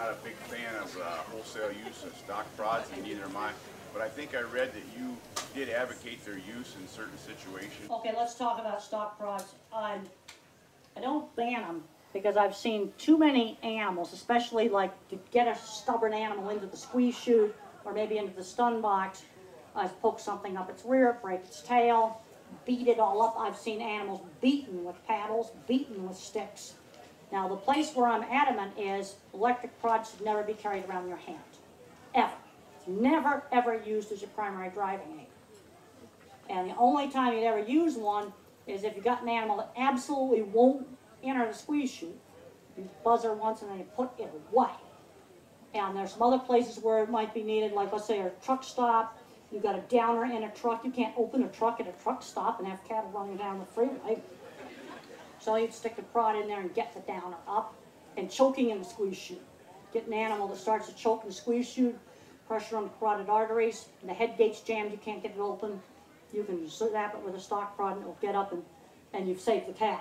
not a big fan of wholesale use of stock prods, and neither am I. But I think I read that you did advocate their use in certain situations. Okay, let's talk about stock prods. I don't ban them because I've seen too many animals, especially like to get a stubborn animal into the squeeze chute or maybe into the stun box, poke something up its rear, break its tail, beat it all up. I've seen animals beaten with paddles, beaten with sticks. Now the place where I'm adamant is electric prods should never be carried around your hand, ever. It's never ever used as your primary driving aid. And the only time you'd ever use one is if you got an animal that absolutely won't enter the squeeze chute. You buzz her once and then you put it away. And there's some other places where it might be needed, like let's say a truck stop. You've got a downer in a truck. You can't open a truck at a truck stop and have cattle running down the freeway. So you'd stick the prod in there and get the downer up. And choking in the squeeze chute. Get an animal that starts to choke in the squeeze chute, pressure on the carotid arteries, and the head gate's jammed, you can't get it open. You can zap it with a stock prod and it'll get up and you've saved the cow.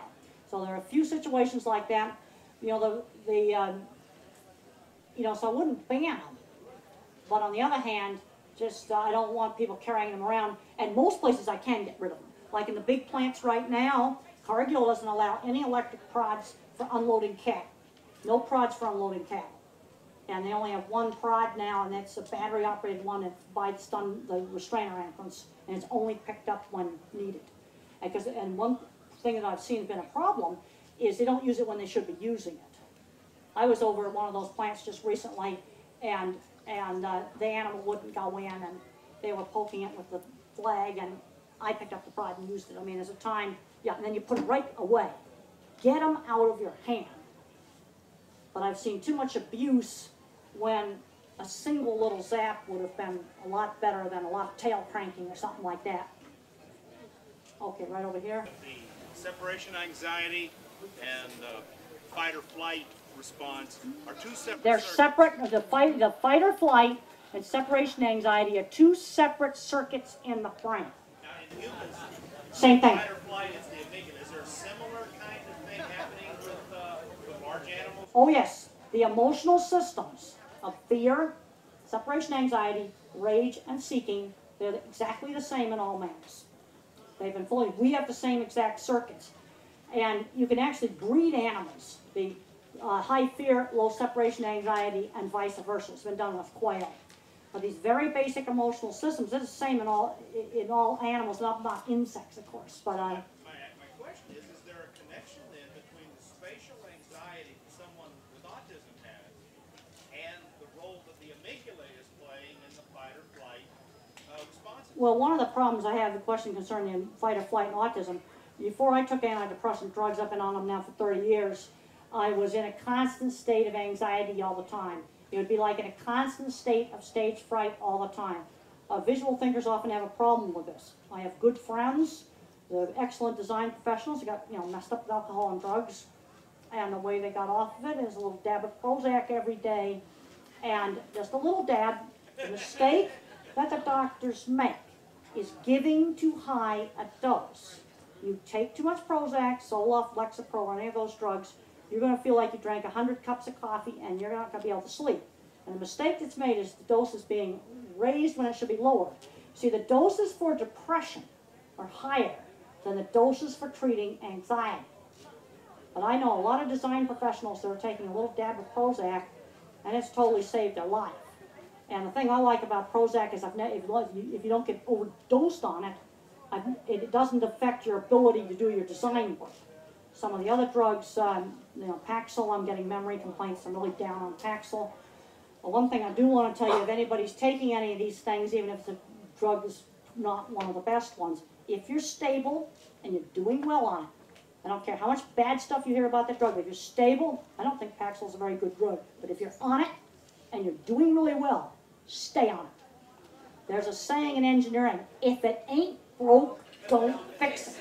So there are a few situations like that. You know, so I wouldn't ban them. But on the other hand, just I don't want people carrying them around. And most places I can get rid of them. Like in the big plants right now, Cargill doesn't allow any electric prods for unloading cattle. No prods for unloading cattle. And they only have one prod now, and that's a battery-operated one that bites the restrainer anchors, and it's only picked up when needed. And one thing that I've seen has been a problem is they don't use it when they should be using it. I was over at one of those plants just recently, and the animal wouldn't go in, and they were poking it with the flag, and I picked up the prod and used it. I mean, there's a time, yeah, and then you put it right away. Get them out of your hand. But I've seen too much abuse when a single little zap would have been a lot better than a lot of tail cranking or something like that. Okay, right over here. The separation anxiety and fight or flight response are two separate. They're separate. The fight or flight and separation anxiety are two separate circuits in the brain. Now in humans, same thing. Fight or flight is the amygdala. Is there a similar kind of thing happening with large animals? Oh yes, the emotional systems of fear, separation anxiety, rage, and seeking, they're exactly the same in all mammals. They've been we have the same exact circuits. And you can actually breed animals, the high fear, low separation anxiety, and vice versa. It's been done with quail. But these very basic emotional systems, they're the same in all animals, not insects, of course. But my question is there a connection then between the spatial anxiety that someone with autism has and the role that the amygdala is playing in the fight or flight responses? Well, one of the problems I have, the question concerning fight or flight and autism, before I took antidepressant drugs, I've been on them now for 30 years, I was in a constant state of anxiety all the time. It would be like in a constant state of stage fright all the time. Visual thinkers often have a problem with this. I have good friends, they're excellent design professionals, they got messed up with alcohol and drugs, and the way they got off of it is a little dab of Prozac every day, and just a little dab. The mistake that the doctors make is giving too high a dose. You take too much Prozac, Zoloft, Lexapro, or any of those drugs, you're going to feel like you drank 100 cups of coffee and you're not going to be able to sleep. And the mistake that's made is the dose is being raised when it should be lowered. See, the doses for depression are higher than the doses for treating anxiety. But I know a lot of design professionals that are taking a little dab of Prozac, and it's totally saved their life. And the thing I like about Prozac is if you don't get overdosed on it, it doesn't affect your ability to do your design work. Some of the other drugs, Paxil, I'm getting memory complaints. I'm really down on Paxil. But one thing I do want to tell you, if anybody's taking any of these things, even if the drug is not one of the best ones, if you're stable and you're doing well on it, I don't care how much bad stuff you hear about that drug, if you're stable, I don't think Paxil is a very good drug. But if you're on it and you're doing really well, stay on it. There's a saying in engineering, if it ain't broke, don't fix it.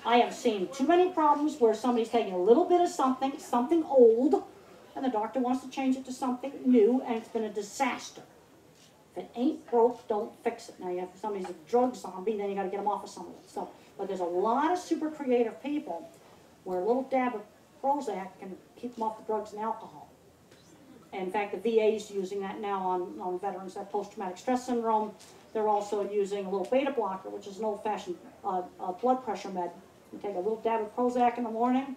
I have seen too many problems where somebody's taking a little bit of something old, and the doctor wants to change it to something new, and it's been a disaster. If it ain't broke, don't fix it. Now, if somebody's a drug zombie, then you got to get them off of some of that stuff. But there's a lot of super creative people where a little dab of Prozac can keep them off the drugs and alcohol. And in fact, the VA is using that now on veterans that have post-traumatic stress syndrome. They're also using a little beta blocker, which is an old-fashioned blood pressure med. You take a little dab of Prozac in the morning,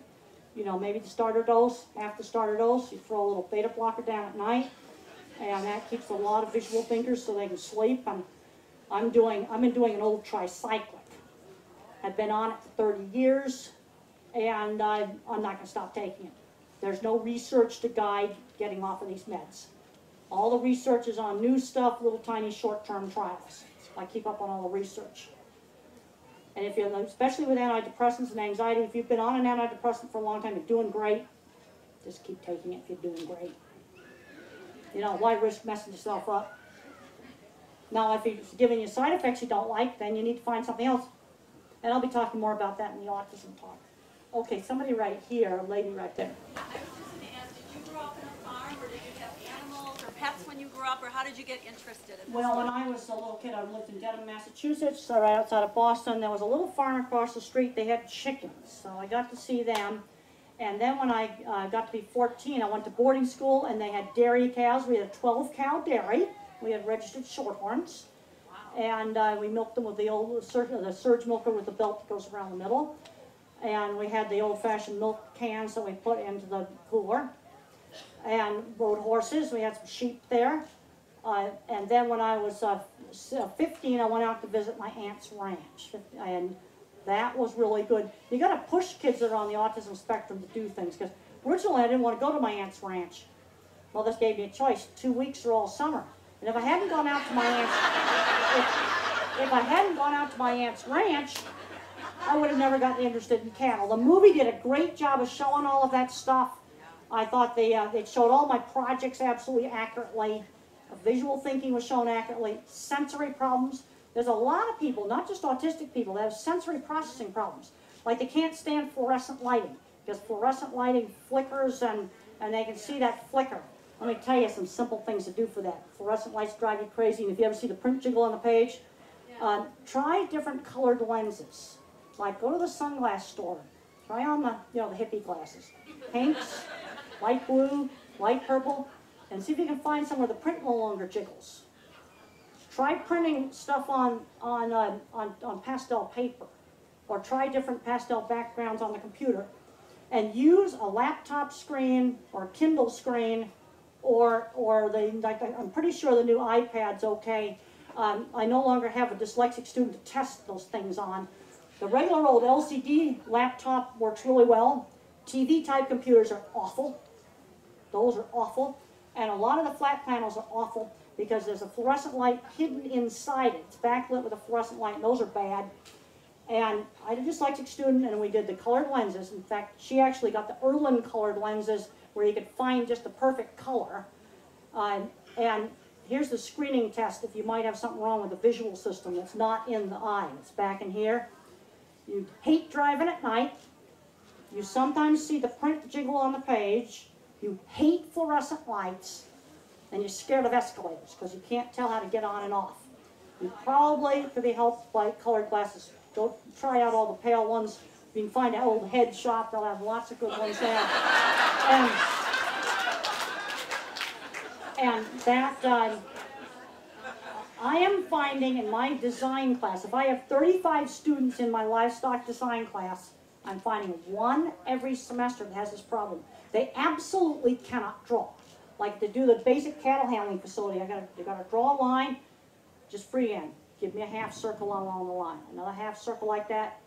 you know, maybe the starter dose, half the starter dose. You throw a little beta blocker down at night, and that keeps a lot of visual thinkers so they can sleep. I've been doing an old tricyclic. I've been on it for 30 years, and I'm not going to stop taking it. There's no research to guide getting off of these meds. All the research is on new stuff, little tiny short-term trials. I keep up on all the research. And if you're, especially with antidepressants and anxiety, if you've been on an antidepressant for a long time, you're doing great, just keep taking it if you're doing great. You know, why risk messing yourself up? Now, if it's giving you side effects you don't like, then you need to find something else. And I'll be talking more about that in the autism talk. Okay, somebody right here, a lady right there. I was just going to ask, did you grow up in a farm, or did you have animals or pets when you grew up, or how did you get interested in this? Well, when I was a little kid, I lived in Dedham, Massachusetts, so right outside of Boston. There was a little farm across the street. They had chickens, so I got to see them. And then when I got to be 14, I went to boarding school, and they had dairy cows. We had a 12-cow dairy. We had registered shorthorns. Wow. And we milked them with the old surge milker with the belt that goes around the middle. And we had the old-fashioned milk cans that we put into the cooler. And rode horses. We had some sheep there. And then when I was 15, I went out to visit my aunt's ranch. And that was really good. You got to push kids that are on the autism spectrum to do things. Because originally I didn't want to go to my aunt's ranch. Well, this gave me a choice: 2 weeks or all summer. And if I hadn't gone out to my aunt's, if I hadn't gone out to my aunt's ranch, I would have never gotten interested in cattle. The movie did a great job of showing all of that stuff. I thought they showed all my projects absolutely accurately. Visual thinking was shown accurately. Sensory problems. There's a lot of people, not just autistic people, that have sensory processing problems. Like they can't stand fluorescent lighting, because fluorescent lighting flickers and they can see that flicker. Let me tell you some simple things to do for that. Fluorescent lights drive you crazy, and if you ever see the print jiggle on the page, try different colored lenses. Like go to the sunglass store, try on the the hippie glasses, pinks, light blue, light purple, and see if you can find some where the print no longer jiggles. Try printing stuff on pastel paper, or try different pastel backgrounds on the computer, and use a laptop screen or a Kindle screen, or I'm pretty sure the new iPad's okay. I no longer have a dyslexic student to test those things on. The regular old LCD laptop works really well. TV-type computers are awful. Those are awful. And a lot of the flat panels are awful because there's a fluorescent light hidden inside it. It's backlit with a fluorescent light, and those are bad. And I had a dyslexic student, and we did the colored lenses. In fact, she actually got the Erlen colored lenses where you could find just the perfect color. And here's the screening test if you might have something wrong with the visual system that's not in the eye. It's back in here. You hate driving at night. You sometimes see the print jiggle on the page. You hate fluorescent lights. And you're scared of escalators because you can't tell how to get on and off. You probably could be helped by colored glasses. Go try out all the pale ones. You can find an old head shop. They'll have lots of good ones there. And that, I am finding in my design class, if I have 35 students in my livestock design class, I'm finding one every semester that has this problem. They absolutely cannot draw. Like to do the basic cattle handling facility, you gotta draw a line, just freehand. Give me a half circle along the line. Another half circle like that,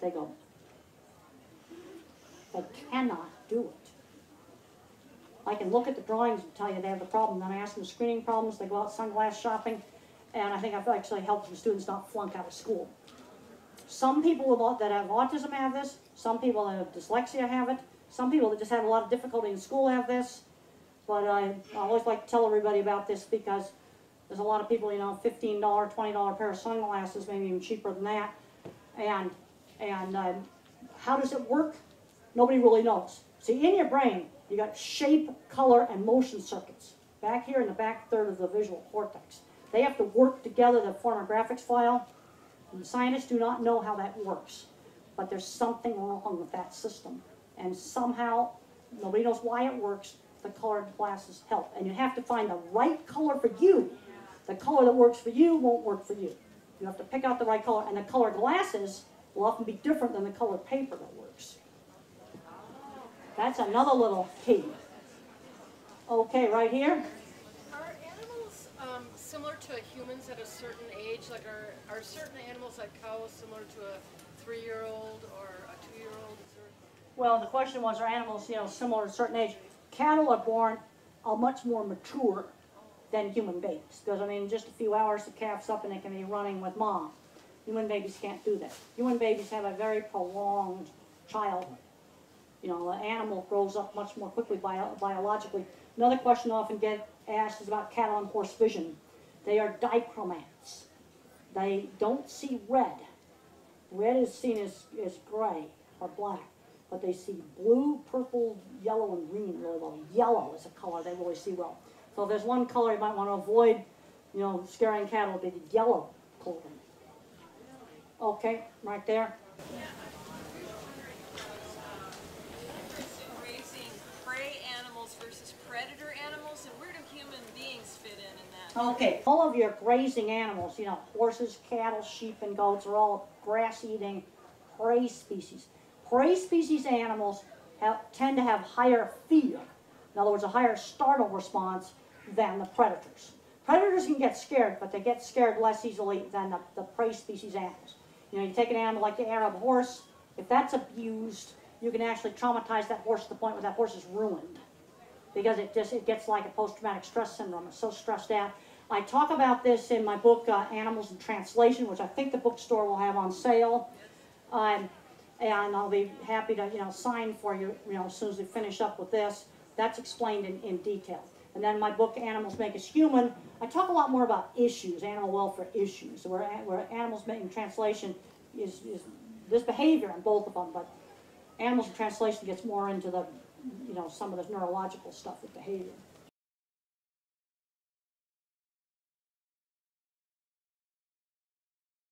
they go. They cannot do it. I can look at the drawings and tell you they have the problem. Then I ask them screening problems. They go out sunglass shopping, and I think I've actually helped the students not flunk out of school. Some people that have autism have this. Some people that have dyslexia have it. Some people that just have a lot of difficulty in school have this. But I always like to tell everybody about this because there's a lot of people, $15, $20 pair of sunglasses, maybe even cheaper than that. And how does it work? Nobody really knows. See, in your brain, you got shape, color, and motion circuits. Back here in the back third of the visual cortex. They have to work together to form a graphics file. And scientists do not know how that works. But there's something wrong with that system. And somehow, nobody knows why it works, the colored glasses help. And you have to find the right color for you. The color that works for you won't work for you. You have to pick out the right color, and the colored glasses will often be different than the colored paper that works. That's another little key. Okay, right here. Are animals similar to humans at a certain age? Like are certain animals like cows similar to a 3-year-old or a 2-year-old? Well, the question was, are animals, similar to a certain age? Cattle are born much more mature than human babies. Because, in just a few hours, the calf's up and they can be running with mom. Human babies can't do that. Human babies have a very prolonged childhood. The animal grows up much more quickly biologically. Another question I often get asked is about cattle and horse vision. They are dichromats. They don't see red. Red is seen as gray or black. But they see blue, purple, yellow, and green really well. Yellow is a color they really see well. So if there's one color you might want to avoid, scaring cattle, would be the yellow clothing. Okay, right there. Raising prey animals versus predator animals, and where do human beings fit in that? Okay, all of your grazing animals, horses, cattle, sheep, and goats are all grass-eating prey species. Prey species animals tend to have higher fear. In other words, a higher startle response than the predators. Predators can get scared, but they get scared less easily than the prey species animals. You take an animal like the Arab horse, if that's abused, you can actually traumatize that horse to the point where that horse is ruined. Because it gets like a post-traumatic stress syndrome. It's so stressed out. I talk about this in my book, Animals in Translation, which I think the bookstore will have on sale. And I'll be happy to sign for you, as soon as we finish up with this. That's explained in detail. And then my book, Animals Make Us Human, I talk a lot more about issues, animal welfare issues, where Animals in Translation is this behavior in both of them, but Animals in Translation gets more into the, some of the neurological stuff with behavior.